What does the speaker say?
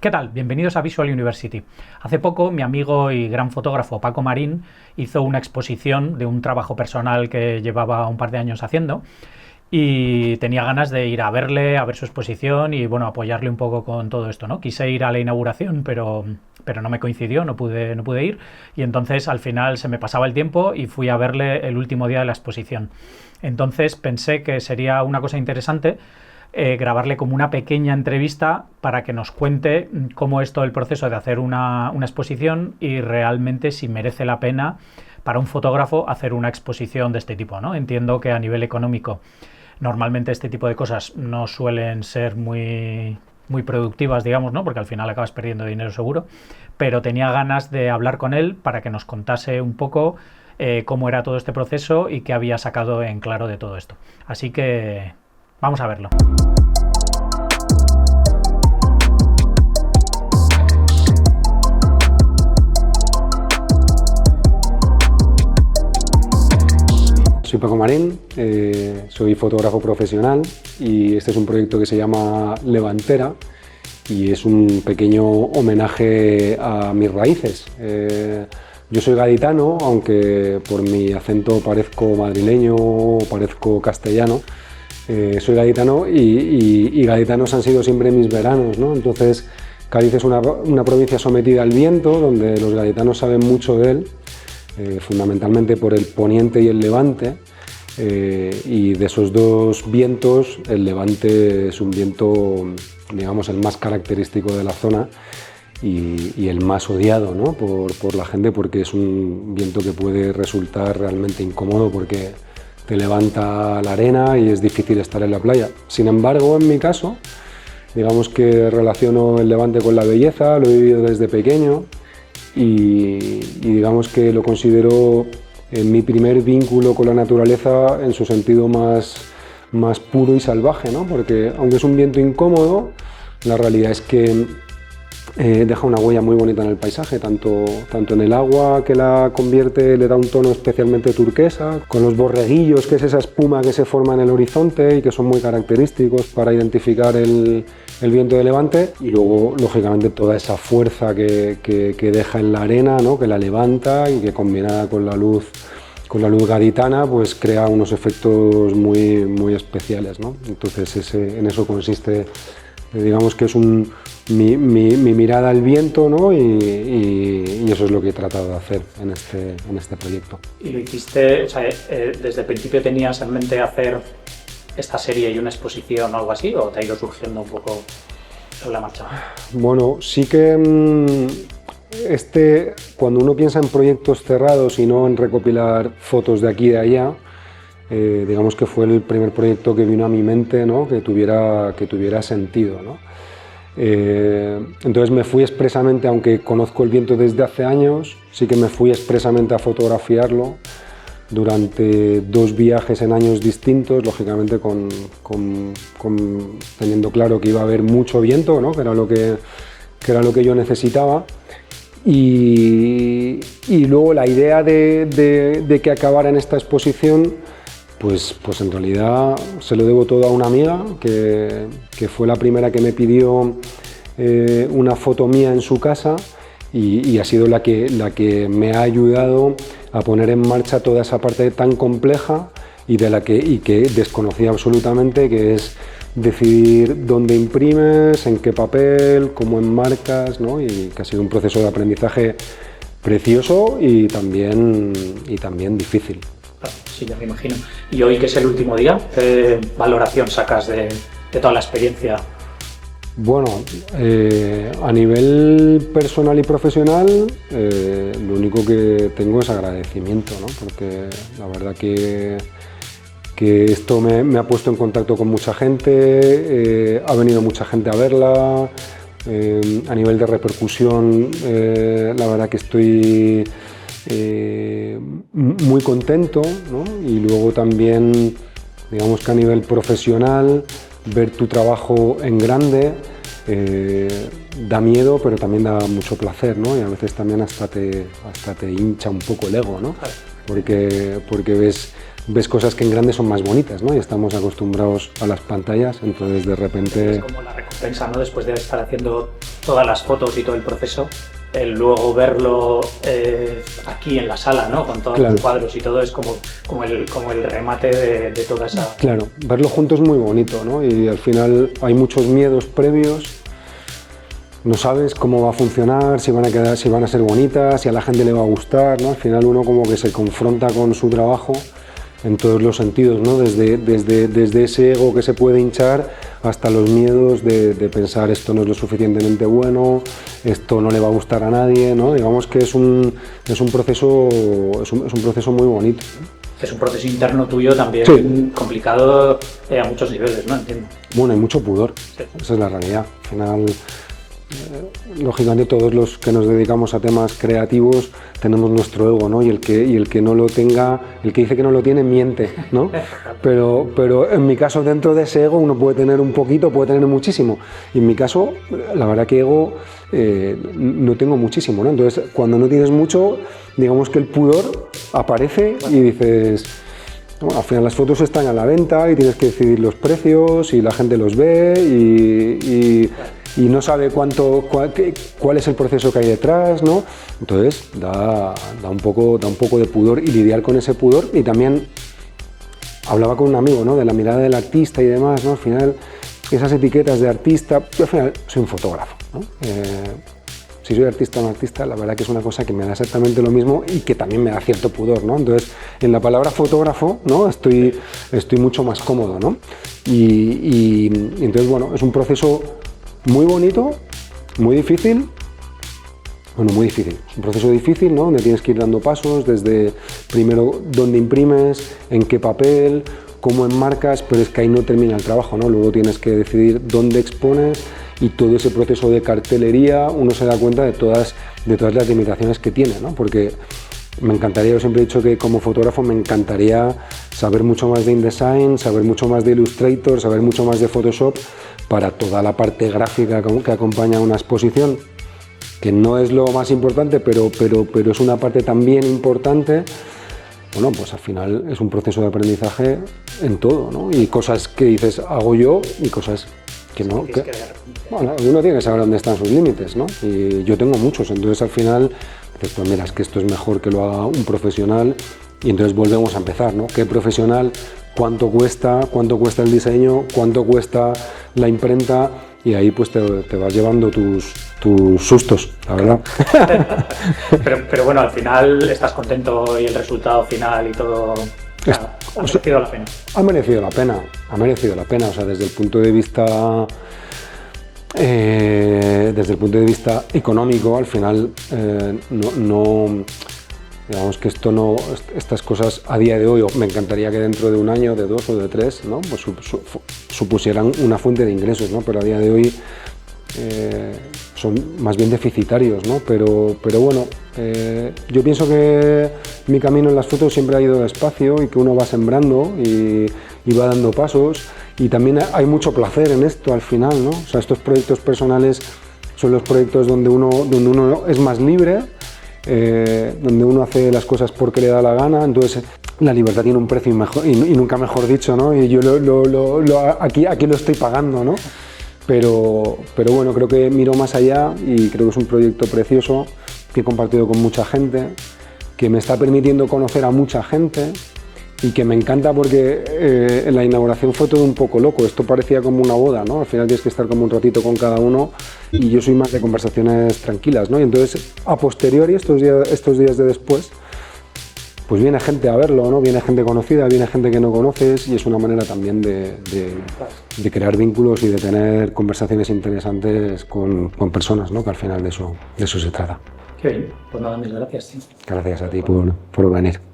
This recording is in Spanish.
¿Qué tal? Bienvenidos a Visual University. Hace poco mi amigo y gran fotógrafo Paco Marín hizo una exposición de un trabajo personal que llevaba un par de años haciendo y tenía ganas de ir a verle, a ver su exposición y bueno, apoyarle un poco con todo esto, ¿no? Quise ir a la inauguración, pero no me coincidió, no pude ir y entonces al final se me pasaba el tiempo y fui a verle el último día de la exposición. Entonces pensé que sería una cosa interesante grabarle como una pequeña entrevista para que nos cuente cómo es todo el proceso de hacer una exposición y realmente si merece la pena para un fotógrafo hacer una exposición de este tipo, ¿no? Entiendo que a nivel económico normalmente este tipo de cosas no suelen ser muy productivas, digamos, ¿no? Porque al final acabas perdiendo dinero seguro, pero tenía ganas de hablar con él para que nos contase un poco cómo era todo este proceso y qué había sacado en claro de todo esto. Así que vamos a verlo. Soy Paco Marín, soy fotógrafo profesional y este es un proyecto que se llama Levantera y es un pequeño homenaje a mis raíces. Yo soy gaditano, aunque por mi acento parezco madrileño o parezco castellano. Soy gaditano y gaditanos han sido siempre mis veranos, ¿no? Entonces, Cádiz es una provincia sometida al viento, donde los gaditanos saben mucho de él, fundamentalmente por el poniente y el levante, y de esos dos vientos, el levante es un viento, digamos, el más característico de la zona y el más odiado, ¿no? por la gente, porque es un viento que puede resultar realmente incómodo porque te levanta la arena y es difícil estar en la playa. Sin embargo, en mi caso, digamos que relaciono el levante con la belleza, lo he vivido desde pequeño y digamos que lo considero mi primer vínculo con la naturaleza en su sentido más puro y salvaje, ¿no? Porque aunque es un viento incómodo, la realidad es que deja una huella muy bonita en el paisaje, tanto en el agua que la convierte, le da un tono especialmente turquesa, con los borreguillos, que es esa espuma que se forma en el horizonte y que son muy característicos para identificar el viento de levante, y luego lógicamente toda esa fuerza que deja en la arena, ¿no? Que la levanta y que combinada con la luz gaditana pues crea unos efectos muy especiales, ¿no? Entonces en eso consiste, digamos que es mi mirada al viento, ¿no? y eso es lo que he tratado de hacer en este proyecto. ¿Y lo hiciste, o sea, desde el principio tenías en mente hacer esta serie y una exposición o algo así, o te ha ido surgiendo un poco sobre la marcha? Bueno, sí que cuando uno piensa en proyectos cerrados y no en recopilar fotos de aquí y de allá, digamos que fue el primer proyecto que vino a mi mente, ¿no? que tuviera sentido, ¿no? Entonces me fui expresamente, aunque conozco el viento desde hace años, sí que me fui expresamente a fotografiarlo durante 2 viajes en años distintos, lógicamente teniendo claro que iba a haber mucho viento, ¿no? que era lo que yo necesitaba. Y luego la idea de que acabara en esta exposición, pues en realidad se lo debo todo a una amiga que fue la primera que me pidió una foto mía en su casa y ha sido la que me ha ayudado a poner en marcha toda esa parte tan compleja y que desconocía absolutamente, que es decidir dónde imprimes, en qué papel, cómo enmarcas, ¿no? Y que ha sido un proceso de aprendizaje precioso y también difícil. Sí, ya me imagino. Y hoy, que es el último día, ¿qué valoración sacas de toda la experiencia? Bueno, a nivel personal y profesional, lo único que tengo es agradecimiento, ¿no? Porque la verdad que esto me ha puesto en contacto con mucha gente, ha venido mucha gente a verla, a nivel de repercusión, la verdad que estoy muy contento, ¿no? Y luego también, digamos que a nivel profesional, ver tu trabajo en grande da miedo, pero también da mucho placer, ¿no? Y a veces también hasta te hincha un poco el ego, ¿no? Porque ves cosas que en grande son más bonitas, ¿no? Y estamos acostumbrados a las pantallas, entonces de repente... Es como la recompensa, ¿no? Después de estar haciendo todas las fotos y todo el proceso, el luego verlo aquí en la sala, ¿no? Con todos los cuadros y todo, es como el remate de toda esa... Claro, verlo junto es muy bonito, ¿no? Y al final hay muchos miedos previos, no sabes cómo va a funcionar, si van a quedar, si van a ser bonitas, si a la gente le va a gustar, ¿no? Al final uno como que se confronta con su trabajo en todos los sentidos, ¿no? Desde ese ego que se puede hinchar hasta los miedos de pensar esto no es lo suficientemente bueno, esto no le va a gustar a nadie, ¿no? Digamos que es un proceso muy bonito, ¿no? Es un proceso interno tuyo también, sí, complicado a muchos niveles, ¿no? Entiendo. Bueno, hay mucho pudor, sí. Esa es la realidad. Al final, lógicamente todos los que nos dedicamos a temas creativos tenemos nuestro ego, ¿no? Y el que no lo tenga, el que dice que no lo tiene, miente, ¿no? Pero en mi caso, dentro de ese ego uno puede tener un poquito, puede tener muchísimo. Y en mi caso, la verdad que ego no tengo muchísimo, ¿no? Entonces, cuando no tienes mucho, digamos que el pudor aparece y dices... Bueno, al final las fotos están a la venta y tienes que decidir los precios y la gente los ve y no sabe cuál es el proceso que hay detrás, ¿no? Entonces da un poco de pudor y lidiar con ese pudor. Y también hablaba con un amigo, ¿no? De la mirada del artista y demás, ¿no? Al final esas etiquetas de artista, yo al final soy un fotógrafo, ¿no? Si soy artista o no artista, la verdad que es una cosa que me da exactamente lo mismo y que también me da cierto pudor, ¿no? Entonces, en la palabra fotógrafo, ¿no? Estoy mucho más cómodo, ¿no? Y entonces, bueno, es un proceso muy bonito, muy difícil. Bueno, muy difícil. Es un proceso difícil, ¿no? Donde tienes que ir dando pasos, desde primero dónde imprimes, en qué papel, cómo enmarcas, pero es que ahí no termina el trabajo, ¿no? Luego tienes que decidir dónde expones y todo ese proceso de cartelería, uno se da cuenta de todas las limitaciones que tiene, ¿no? Porque me encantaría, yo siempre he dicho que como fotógrafo me encantaría saber mucho más de InDesign, saber mucho más de Illustrator, saber mucho más de Photoshop para toda la parte gráfica que acompaña a una exposición, que no es lo más importante, pero es una parte también importante. Bueno, pues al final es un proceso de aprendizaje en todo, ¿no? Y cosas que dices hago yo y cosas que no. Bueno, uno tiene que saber dónde están sus límites, ¿no? Y yo tengo muchos, entonces al final, pues mira, es que esto es mejor que lo haga un profesional y entonces volvemos a empezar, ¿no? ¿Qué profesional? ¿Cuánto cuesta el diseño? ¿Cuánto cuesta la imprenta? Y ahí pues te vas llevando tus sustos, la verdad. pero bueno, al final estás contento y el resultado final y todo ha merecido la pena. Ha merecido la pena, o sea, desde el punto de vista económico, al final digamos que estas cosas a día de hoy, me encantaría que dentro de un año, de 2 o de 3, ¿no? Pues supusieran una fuente de ingresos, ¿no? Pero a día de hoy son más bien deficitarios, ¿no? Pero bueno, yo pienso que mi camino en las fotos siempre ha ido despacio y que uno va sembrando y va dando pasos, y también hay mucho placer en esto al final, ¿no? O sea, estos proyectos personales son los proyectos donde uno es más libre, donde uno hace las cosas porque le da la gana, entonces la libertad tiene un precio y nunca mejor dicho, ¿no? Y yo aquí lo estoy pagando, ¿no? Pero bueno, creo que miro más allá y creo que es un proyecto precioso que he compartido con mucha gente, que me está permitiendo conocer a mucha gente y que me encanta porque en la inauguración fue todo un poco loco, esto parecía como una boda, ¿no? Al final tienes que estar como un ratito con cada uno y yo soy más de conversaciones tranquilas, ¿no? Y entonces, a posteriori, estos días de después, pues viene gente a verlo, ¿no? Viene gente conocida, viene gente que no conoces y es una manera también de crear vínculos y de tener conversaciones interesantes con personas, ¿no? Que al final de eso se trata. Qué bien, pues nada, mil gracias. Gracias a ti por venir.